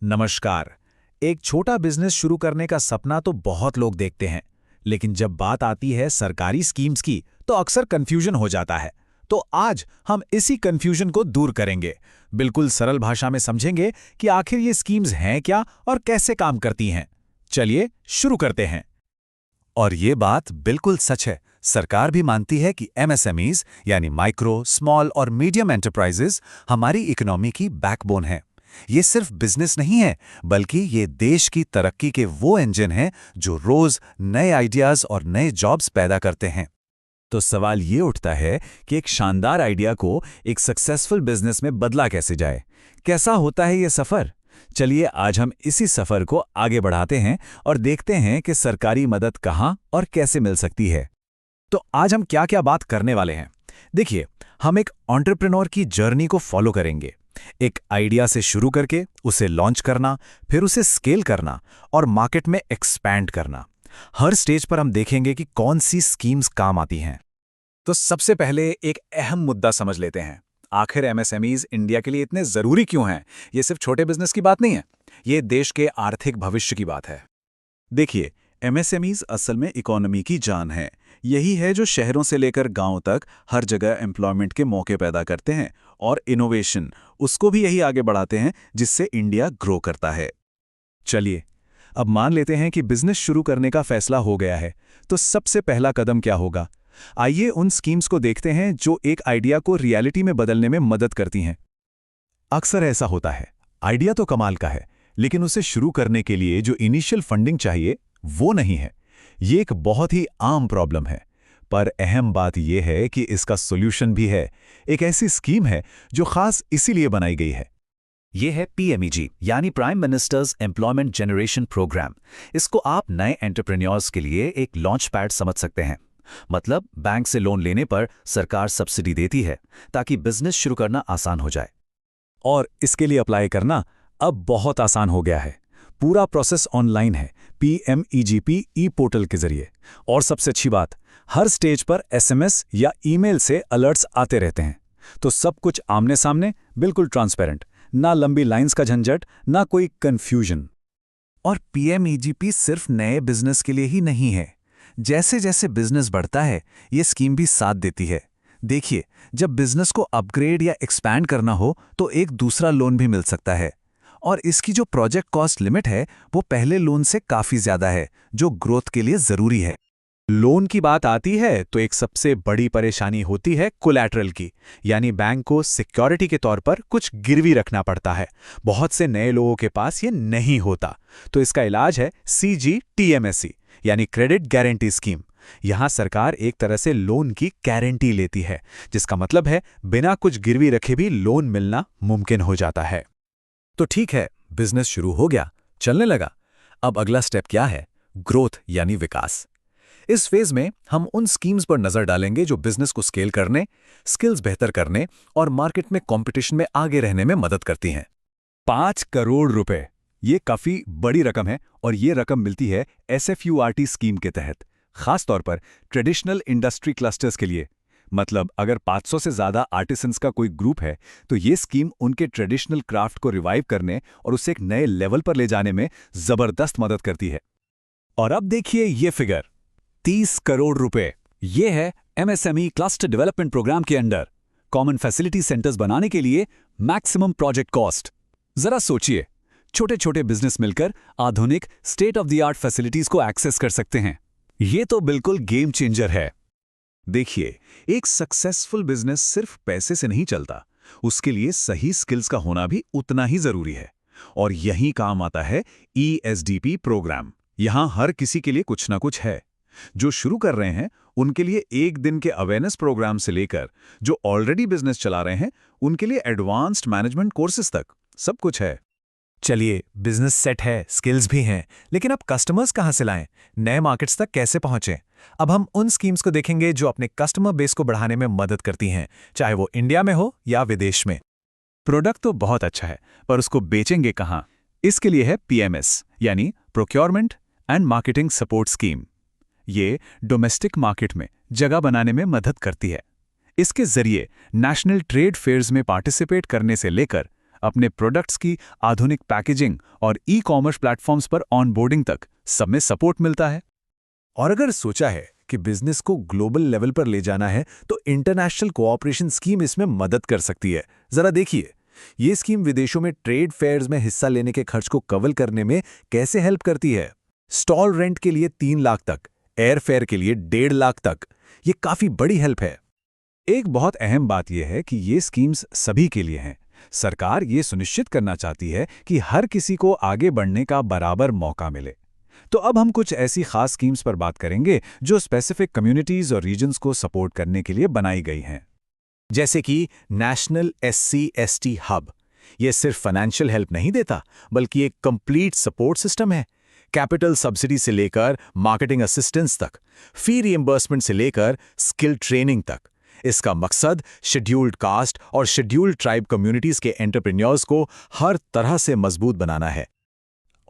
नमस्कार। एक छोटा बिजनेस शुरू करने का सपना तो बहुत लोग देखते हैं, लेकिन जब बात आती है सरकारी स्कीम्स की तो अक्सर कंफ्यूजन हो जाता है। तो आज हम इसी कंफ्यूजन को दूर करेंगे। बिल्कुल सरल भाषा में समझेंगे कि आखिर ये स्कीम्स हैं क्या और कैसे काम करती हैं। चलिए शुरू करते हैं। और ये बात बिल्कुल सच है। सरकार भी मानती है कि एमएसएमईज यानी माइक्रो, स्मॉल और मीडियम एंटरप्राइजेज हमारी इकोनॉमी की बैकबोन है। ये सिर्फ बिजनेस नहीं है, बल्कि ये देश की तरक्की के वो इंजन हैं जो रोज नए आइडियाज और नए जॉब्स पैदा करते हैं। तो सवाल ये उठता है कि एक शानदार आइडिया को एक सक्सेसफुल बिजनेस में बदला कैसे जाए। कैसा होता है ये सफर? चलिए आज हम इसी सफर को आगे बढ़ाते हैं और देखते हैं कि सरकारी मदद कहाँ और कैसे मिल सकती है। तो आज हम क्या-क्या बात करने वाले हैं। देखिए, हम एक एंटरप्रेन्योर की जर्नी को फॉलो करेंगे। एक आइडिया से शुरू करके उसे लॉन्च करना, फिर उसे स्केल करना और मार्केट में एक्सपैंड करना। हर स्टेज पर हम देखेंगे कि कौन सी स्कीम्स काम आती हैं। तो सबसे पहले एक अहम मुद्दा समझ लेते हैं। आखिर एमएसएमईज इंडिया के लिए इतने जरूरी क्यों हैं? ये सिर्फ छोटे बिजनेस की बात नहीं है, ये देश के आर्थिक भविष्य की बात है। देखिए, एमएसएमईज असल में इकोनॉमी की जान है। यही है जो शहरों से लेकर गांव तक हर जगह एम्प्लॉयमेंट के मौके पैदा करते हैं और इनोवेशन उसको भी यही आगे बढ़ाते हैं, जिससे इंडिया ग्रो करता है। चलिए, अब मान लेते हैं कि बिजनेस शुरू करने का फैसला हो गया है, तो सबसे पहला कदम क्या होगा? आइए उन स्कीम्स को देखते हैं जो एक आइडिया को रियलिटी में बदलने में मदद करती हैं। अक्सर ऐसा होता है, आइडिया तो कमाल का है, लेकिन उसे शुरू करने के लिए जो इनिशियल फंडिंग चाहिए वो नहीं है। ये एक बहुत ही आम प्रॉब्लम है। पर अहम बात यह है कि इसका सॉल्यूशन भी है। एक ऐसी स्कीम है जो खास इसीलिए बनाई गई है। ये है पीएमईजी यानी prime minister's employment generation programme. इसको आप नए एंटरप्रेन्योर्स के लिए एक लॉन्च पैड समझ सकते हैं। मतलब बैंक से लोन लेने पर सरकार सब्सिडी देती है ताकि बिजनेस शुरू करना आसान हो जाए। और इसके लिए अप्लाई करना अब बहुत आसान हो गया है। पूरा प्रोसेस ऑनलाइन है, पीएमईजीपी ई पोर्टल के जरिए। और सबसे अच्छी बात, हर स्टेज पर एसएमएस या ईमेल से अलर्ट्स आते रहते हैं। तो सब कुछ आमने सामने, बिल्कुल ट्रांसपेरेंट। ना लंबी लाइंस का झंझट, ना कोई कंफ्यूजन। और पीएमईजीपी सिर्फ नए बिजनेस के लिए ही नहीं है। जैसे जैसे बिजनेस बढ़ता है, ये स्कीम भी साथ देती है। देखिए, जब बिजनेस को अपग्रेड या एक्सपैंड करना हो तो एक दूसरा लोन भी मिल सकता है। और इसकी जो प्रोजेक्ट कॉस्ट लिमिट है वो पहले लोन से काफी ज्यादा है, जो ग्रोथ के लिए जरूरी है। लोन की बात आती है तो एक सबसे बड़ी परेशानी होती है कोलैटरल की, यानी बैंक को सिक्योरिटी के तौर पर कुछ गिरवी रखना पड़ता है। बहुत से नए लोगों के पास ये नहीं होता। तो इसका इलाज है CGTMSE यानी क्रेडिट गारंटी स्कीम। यहां सरकार एक तरह से लोन की गारंटी लेती है, जिसका मतलब है बिना कुछ गिरवी रखे भी लोन मिलना मुमकिन हो जाता है। तो ठीक है, बिजनेस शुरू हो गया, चलने लगा। अब अगला स्टेप क्या है? ग्रोथ यानी विकास। इस फेज में हम उन स्कीम्स पर नजर डालेंगे जो बिजनेस को स्केल करने, स्किल्स बेहतर करने और मार्केट में कंपटीशन में आगे रहने में मदद करती हैं। 5 करोड़ रुपए, ये काफी बड़ी रकम है और ये रकम मिलती है SFURT स्कीम के तहत, खासतौर पर ट्रेडिशनल इंडस्ट्री क्लस्टर्स के लिए। मतलब अगर 500 से ज्यादा आर्टिसंस का कोई ग्रुप है तो ये स्कीम उनके ट्रेडिशनल क्राफ्ट को रिवाइव करने और उसे एक नए लेवल पर ले जाने में जबरदस्त मदद करती है। और अब देखिए ये फिगर, 30 करोड़ रुपए। ये है MSME क्लस्टर डेवलपमेंट प्रोग्राम के अंडर कॉमन फैसिलिटी सेंटर्स बनाने के लिए मैक्सिमम प्रोजेक्ट कॉस्ट। जरा सोचिए, छोटे छोटे बिजनेस मिलकर आधुनिक state of the art facilities को एक्सेस कर सकते हैं। ये तो बिल्कुल गेम चेंजर है। देखिए, एक सक्सेसफुल बिजनेस सिर्फ पैसे से नहीं चलता, उसके लिए सही स्किल्स का होना भी उतना ही जरूरी है। और यही काम आता है ESDP प्रोग्राम। यहां हर किसी के लिए कुछ ना कुछ है। जो शुरू कर रहे हैं उनके लिए एक दिन के अवेयरनेस प्रोग्राम से लेकर जो ऑलरेडी बिजनेस चला रहे हैं उनके लिए एडवांस्ड मैनेजमेंट कोर्सेज तक सब कुछ है। चलिए, बिजनेस सेट है, स्किल्स भी हैं, लेकिन अब कस्टमर्स कहां से लाएं? नए मार्केट्स तक कैसे पहुंचें? अब हम उन स्कीम्स को देखेंगे जो अपने कस्टमर बेस को बढ़ाने में मदद करती हैं, चाहे वो इंडिया में हो या विदेश में। प्रोडक्ट तो बहुत अच्छा है, पर उसको बेचेंगे कहां? इसके लिए है PMS यानी procurement and marketing support scheme. ये डोमेस्टिक मार्केट में जगह बनाने में मदद करती है। इसके जरिए नेशनल ट्रेड फेयर्स में पार्टिसिपेट करने से लेकर अपने प्रोडक्ट्स की आधुनिक पैकेजिंग और ई-कॉमर्स प्लेटफॉर्म्स पर ऑनबोर्डिंग तक सब में सपोर्ट मिलता है। और अगर सोचा है कि बिजनेस को ग्लोबल लेवल पर ले जाना है तो इंटरनेशनल कोऑपरेशन स्कीम इसमें मदद कर सकती है। जरा देखिए, ये स्कीम विदेशों में ट्रेड फेयर्स में हिस्सा लेने के खर्च को कवर करने में कैसे हेल्प करती है। स्टॉल रेंट के लिए 3 लाख तक, एयर फेयर के लिए 1.5 लाख तक। ये काफी बड़ी हेल्प है। एक बहुत अहम बात यह है कि ये स्कीम्स सभी के लिए हैं। सरकार ये सुनिश्चित करना चाहती है कि हर किसी को आगे बढ़ने का बराबर मौका मिले। तो अब हम कुछ ऐसी खास स्कीम्स पर बात करेंगे जो स्पेसिफिक कम्युनिटीज और रीजन्स को सपोर्ट करने के लिए बनाई गई हैं। जैसे कि नेशनल SC/ST हब। ये सिर्फ फाइनेंशियल हेल्प नहीं देता, बल्कि एक कंप्लीट सपोर्ट सिस्टम है। कैपिटल सब्सिडी से लेकर मार्केटिंग असिस्टेंस तक, फी रिएम्बर्समेंट से लेकर स्किल ट्रेनिंग तक। इसका मकसद शेड्यूल्ड कास्ट और शेड्यूल्ड ट्राइब कम्युनिटीज के एंटरप्रेन्योर्स को हर तरह से मजबूत बनाना है।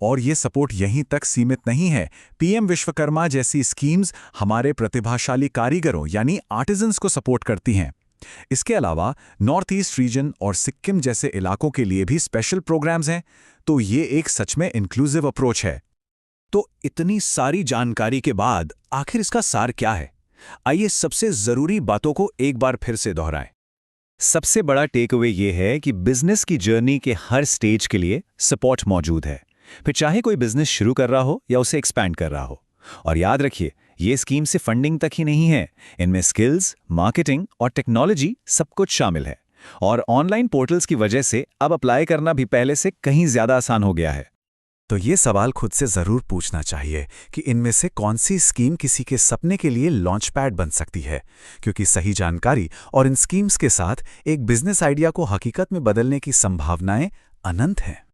और ये सपोर्ट यहीं तक सीमित नहीं है। PM विश्वकर्मा जैसी स्कीम्स हमारे प्रतिभाशाली कारीगरों यानी आर्टिजन्स को सपोर्ट करती हैं। इसके अलावा नॉर्थ ईस्ट रीजन और सिक्किम जैसे इलाकों के लिए भी स्पेशल प्रोग्राम्स हैं। तो ये एक सच में इंक्लूसिव अप्रोच है। तो इतनी सारी जानकारी के बाद आखिर इसका सार क्या है? आइए सबसे जरूरी बातों को एक बार फिर से दोहराएं। सबसे बड़ा टेकअवे ये है कि बिजनेस की जर्नी के हर स्टेज के लिए सपोर्ट मौजूद है, फिर चाहे कोई बिजनेस शुरू कर रहा हो या उसे एक्सपैंड कर रहा हो। और याद रखिए, ये स्कीम से फंडिंग तक ही नहीं है, इनमें स्किल्स, मार्केटिंग और टेक्नोलॉजी सब कुछ शामिल है। और ऑनलाइन पोर्टल्स की वजह से अब अप्लाई करना भी पहले से कहीं ज्यादा आसान हो गया है। तो ये सवाल खुद से जरूर पूछना चाहिए कि इनमें से कौन सी स्कीम किसी के सपने के लिए लॉन्च पैड बन सकती है, क्योंकि सही जानकारी और इन स्कीम्स के साथ एक बिजनेस आइडिया को हकीकत में बदलने की संभावनाएं अनंत हैं।